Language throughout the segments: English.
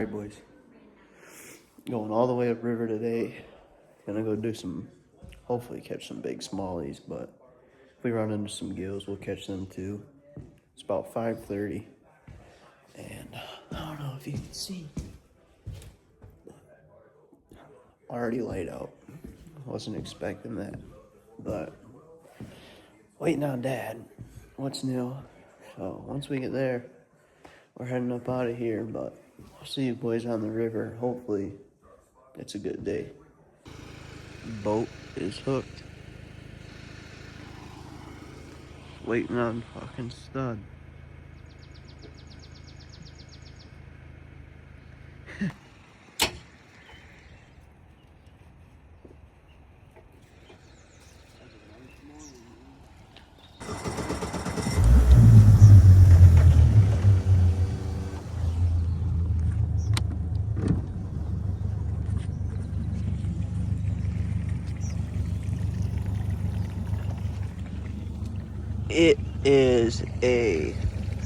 Alright, boys. Going all the way upriver today. Gonna go do hopefully catch some big smallies, but if we run into some gills, we'll catch them too. It's about 5:30, and I don't know if you can see. Already light out. Wasn't expecting that, but waiting on Dad. What's new? So once we get there, we're heading up out of here, but I'll see you boys on the river. Hopefully it's a good day. Boat is hooked. Waiting on fucking stud. It is a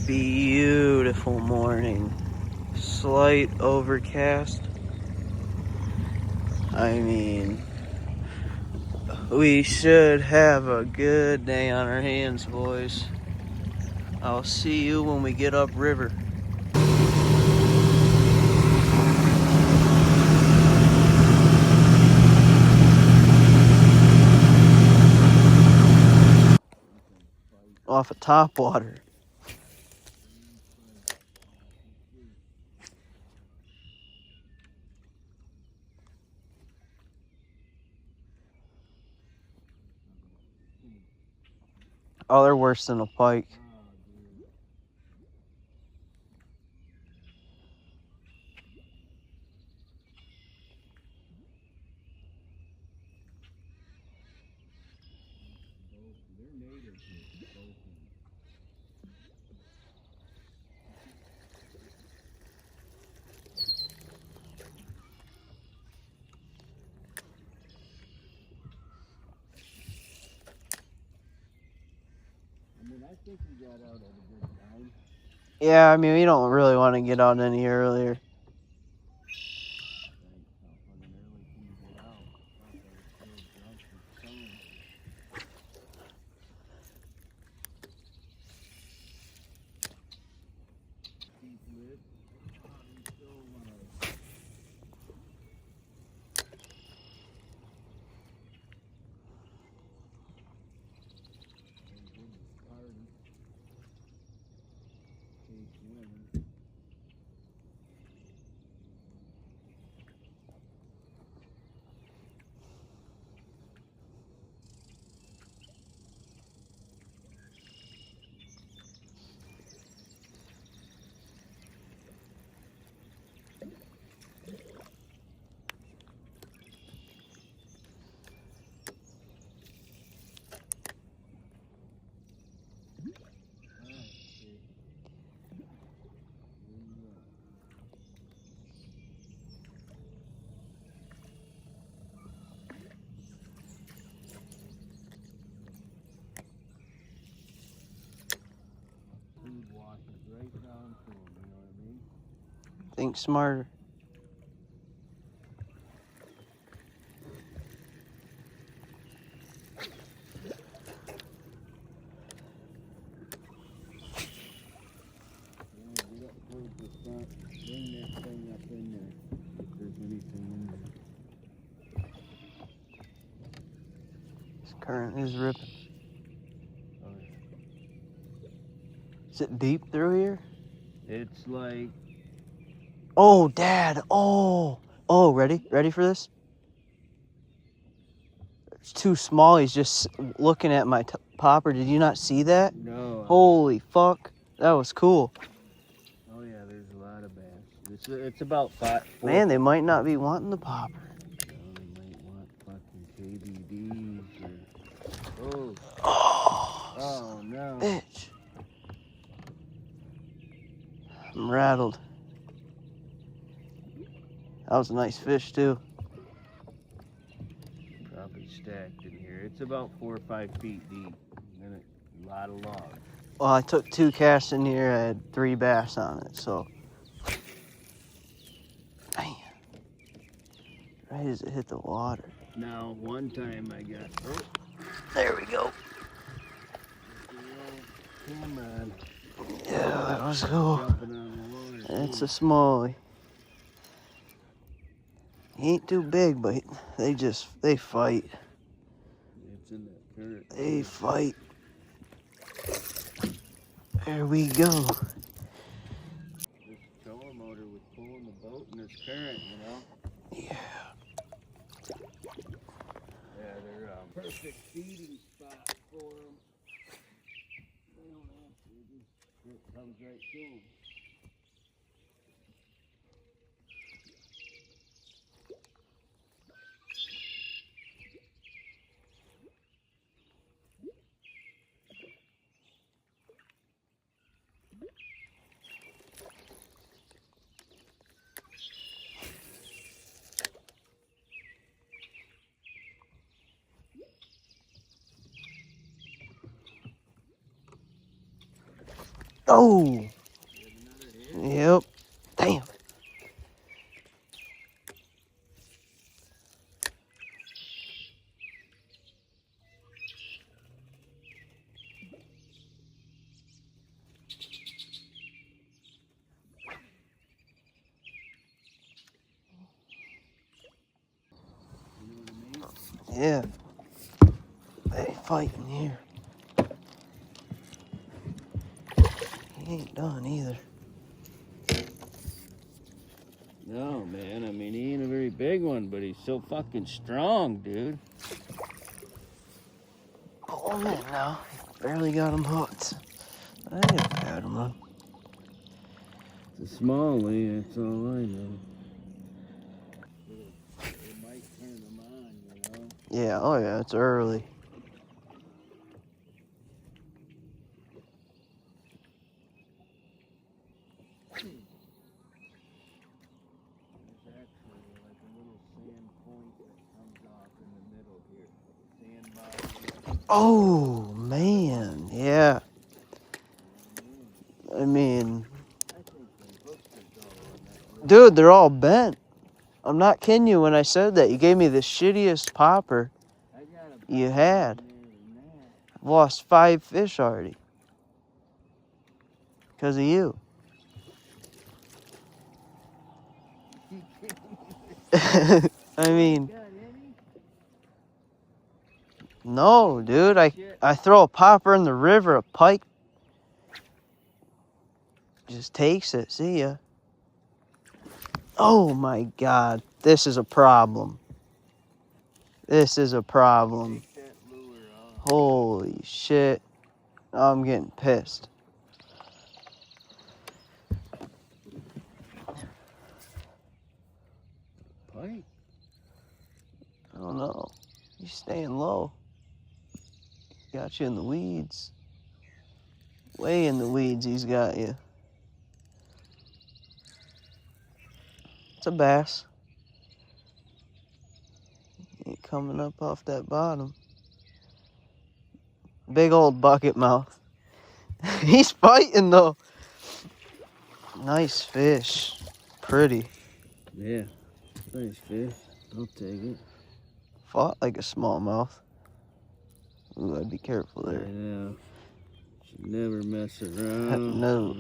beautiful morning. Slight overcast. I mean, we should have a good day on our hands, boys. I'll see you when we get upriver. Off of Topwater. Oh, they're worse than a pike. I think we got out at a good time. Yeah, I mean, we don't really want to get out any earlier. Think smarter. This current is ripping. Is it deep through here? It's like... Oh, Dad. Oh, ready? Ready for this? It's too small. He's just looking at my popper. Did you not see that? No. Holy fuck. That was cool. Oh, yeah, there's a lot of bass. It's about 4. Man, they might not be wanting the popper. They might want fucking KBDs or... Oh, no. Bitch. I'm rattled. That was a nice fish, too. Probably stacked in here. It's about 4 or 5 feet deep. And a lot of logs. Well, I took 2 casts in here. I had 3 bass on it, so Man. Right as it hit the water. Now, one time I got. Oh, There we go. camera on. Yeah, that was cool. Jumping on the water. It's a smallie. He ain't too big, but they fight. It's in that current. They fight. There we go. This trolling motor was pulling the boat in this current, you know? Yeah. Yeah, they're a perfect feeding spot for them. They don't have to, it comes right to them. Oh. Yep. Damn. Yeah. They fighting here. He ain't done either. No, man, I mean, he ain't a very big one, but he's so fucking strong, dude. Pull him in now. Barely got him hooked. I have had him on. It's a smallie, that's all I know. It might turn them on, you know? Yeah, oh yeah, it's early. There's actually like a little sand point that comes off in the middle here. Sandbar. Oh, man. Yeah. I mean, I think the hooks are dull on that little. dude, they're all bent. I'm not kidding you when I said that. You gave me the shittiest popper I got a you better had. one there than that. I've lost 5 fish already. Because of you. I mean, Got any? no, dude. Shit. I throw a popper in the river, a pike just takes it. See ya. Oh my God. This is a problem. This is a problem. Take that lure off. Holy shit. I'm getting pissed. Pike? I don't know. He's staying low. Got you in the weeds. Way in the weeds, he's got you. It's a bass. Ain't coming up off that bottom. Big old bucket mouth. He's fighting though. Nice fish. Pretty. Yeah. Nice fish. I'll take it. Fought like a smallmouth. Ooh, I'd be careful I there. know. Should never mess around. No.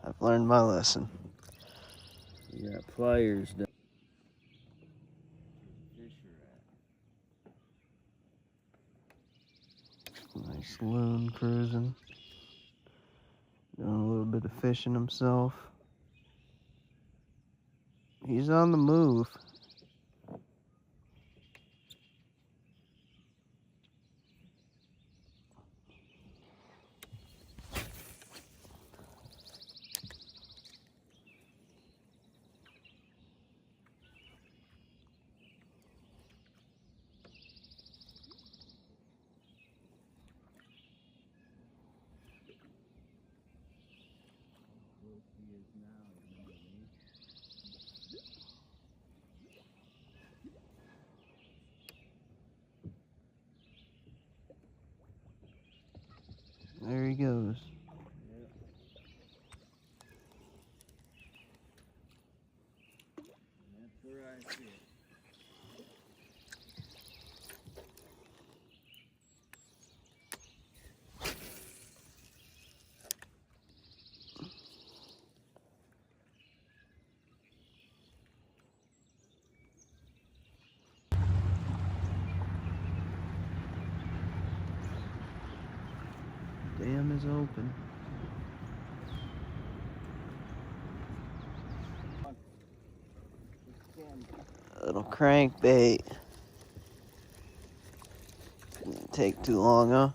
I've learned my lesson. You got pliers down. Nice loon cruising. Doing a little bit of fishing himself. He's on the move. There he goes. where I see it. Dam is open. Little crankbait. Didn't take too long, huh?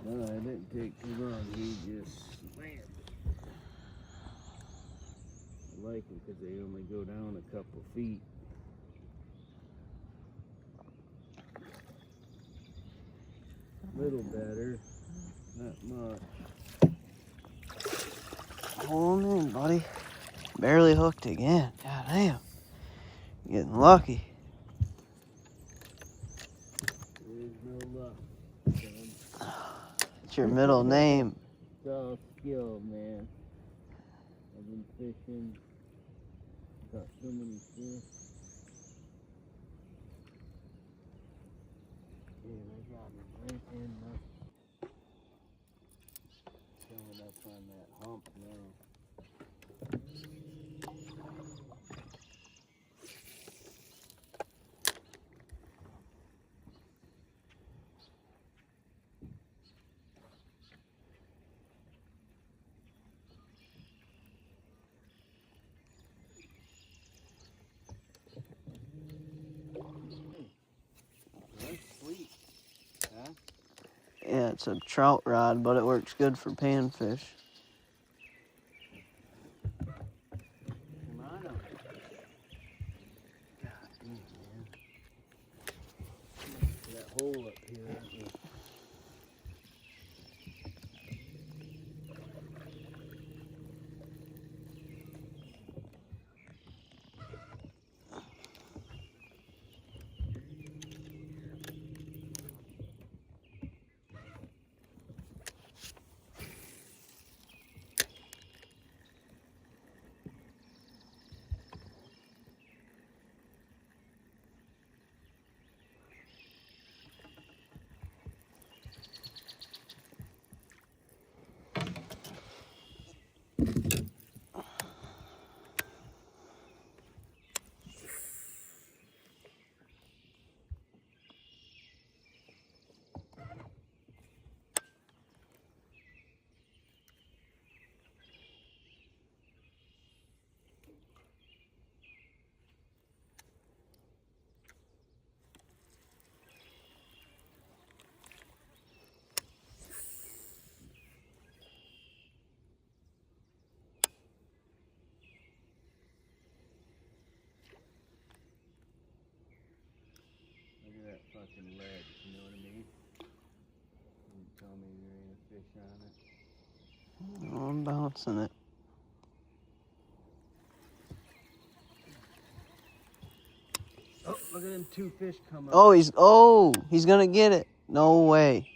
No, it didn't take too long. He just slammed. I like them because they only go down a couple feet. Little better, not much. Hold on in, buddy. Barely hooked again. God damn. Getting lucky. There's no luck, son. What's your middle name? It's all skill, man. I've been fishing. Got so many fish. Yeah, they got me right in my... Coming up on that hump now. Sweet, huh? Yeah, it's a trout rod, but it works good for panfish. Come on up. God, man. That hole up here. Look at that fucking ledge, you know what I mean? You tell me there ain't a fish on it. Oh, I'm bouncing it. Oh, look at them two fish come up. He's gonna get it. No way.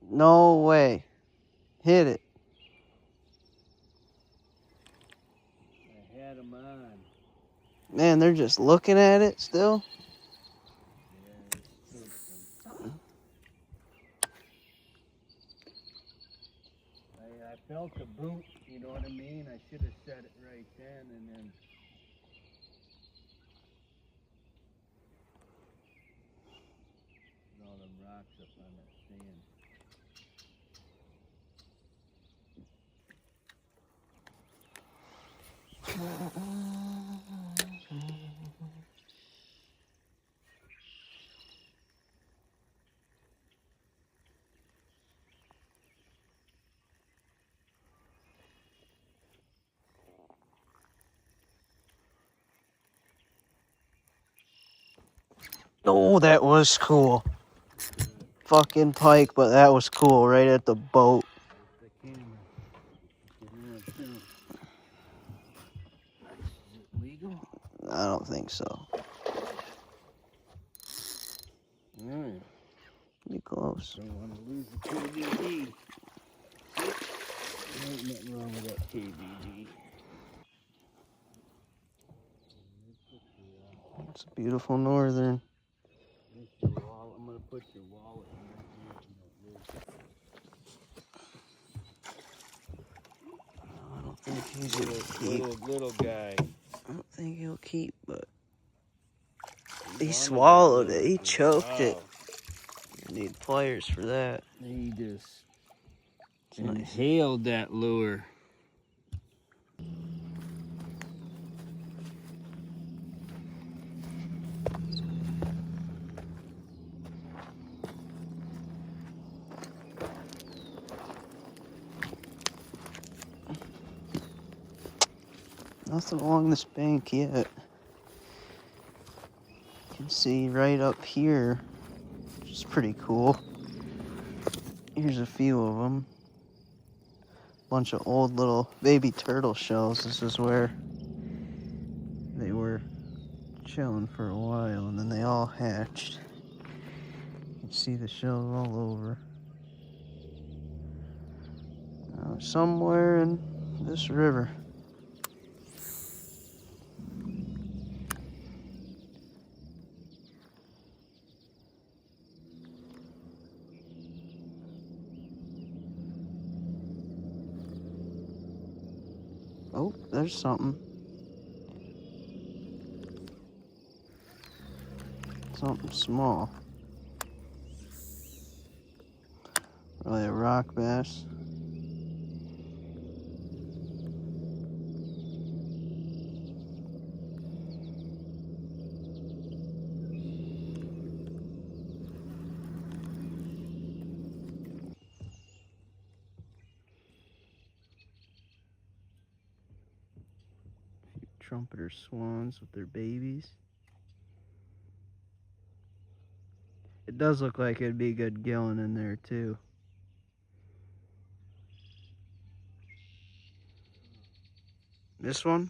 No way. Hit it. I had them on. Man, they're just looking at it still. Yeah, it's spooked them. I felt the boot, you know what I mean? I should have set it right then and then. All them rocks up on that sand. Oh, that was cool. Fucking pike, but that was cool right at the boat. The camera. Is it legal? I don't think so. Alright. Be close. Don't want to lose the KDD. There we Ain't nothing wrong with that KBD. It's a beautiful northern. I'm gonna put your wallet in there. I don't think he's gonna keep. Little guy. I don't think he'll keep, but He he wanted swallowed that it. He lure. choked it. Wow. You need pliers for that. He just It's nice. inhaled that lure. Nothing along this bank yet. You can see right up here, which is pretty cool. Here's a few of them. Bunch of old little baby turtle shells. This is where they were chilling for a while, and then they all hatched. You can see the shells all over. Somewhere in this river. Oh, there's something. Something small. Probably a rock bass. Trumpeter swans with their babies. It does look like it'd be good gilling in there too. This one?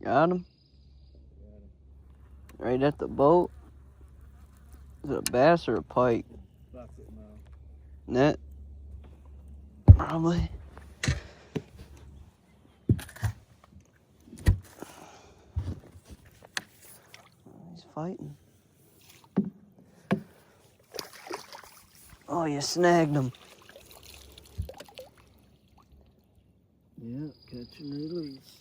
Got him? Right at the boat? Is it a bass or a pike? Bucket mouth. Net? Probably. He's fighting. Oh, you snagged him. Yeah, catch and release.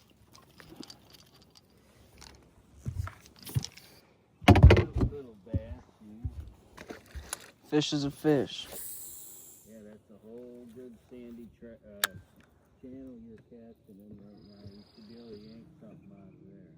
Little bass. Fish is a fish. Yeah, that's a whole good sandy channel you're casting in right now. You should be able to yank something out of there.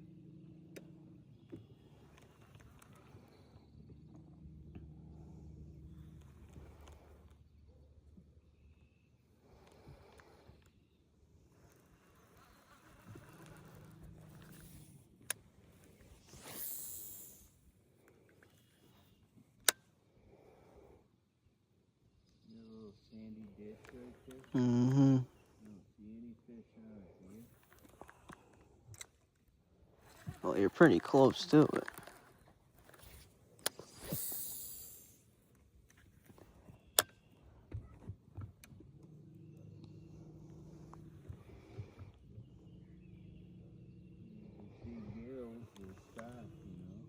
That little sandy ditch right there. Mm-hmm. I don't see any fish on it, do you? Well, you're pretty close to it. You see gills, they stop, you know.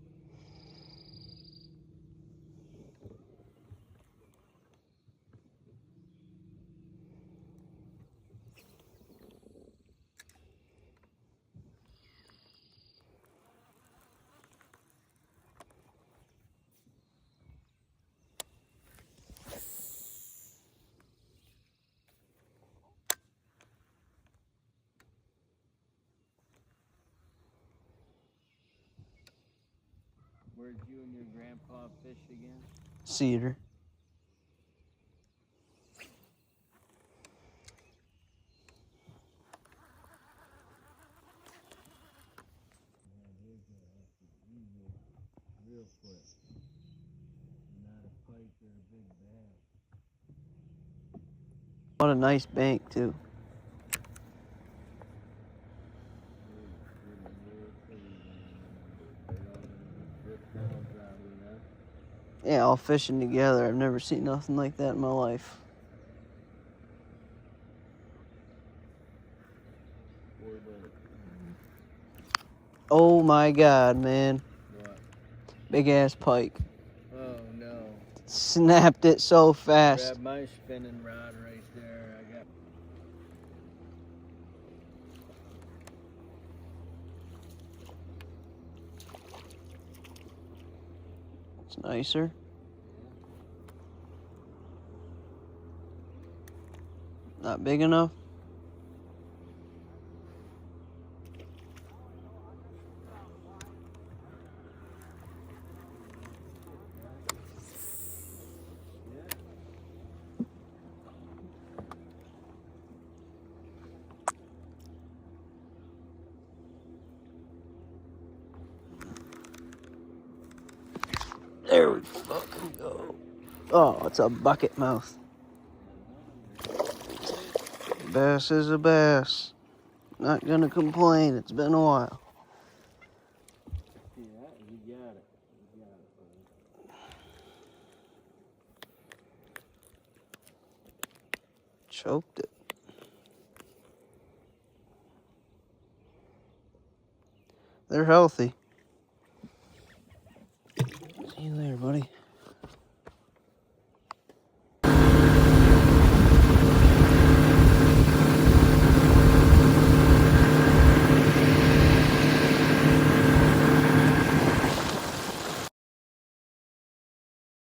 Where'd you and your grandpa fish again? Cedar. real quick. Not a pike or a big bass. What a nice bank, too. Yeah, all fishing together. I've never seen nothing like that in my life. Oh my God, man. What? Big ass pike. Oh no. Snapped it so fast. Grab my spinning rod right there. I got. It's nicer. Not big enough. There we fucking go. Oh, it's a bucket mouth. Bass is a bass. Not gonna complain. It's been a while. Yeah, you got it. You got it, buddy. Choked it. They're healthy. See you later, buddy.